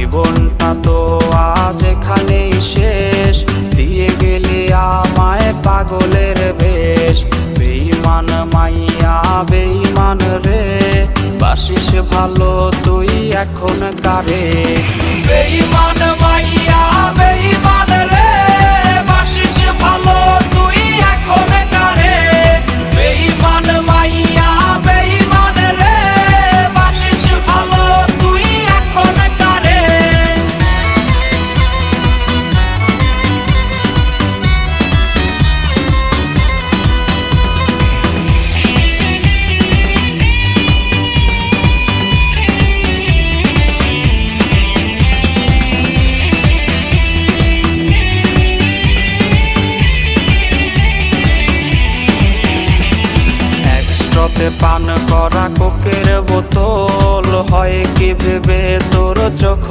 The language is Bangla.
জীবনটা তো আজ এখানেই শেষ, দিয়ে গেলি আমায় পাগলের বেশ। বেঈমান মাইয়া বেঈমান রে, বাসিস ভালো তুই এখন কারে। বেঈমান মাইয়া বেঈমান রে, বাসিস ভালো তুই এখন কারে। বেঈমান মাইয়া বেঈমান রে, বাসিস ভালো তুই এখন কারে। একস্ট্রাতে পান করা কোকের বোতল, হয় কি ভেবে তোর চোখ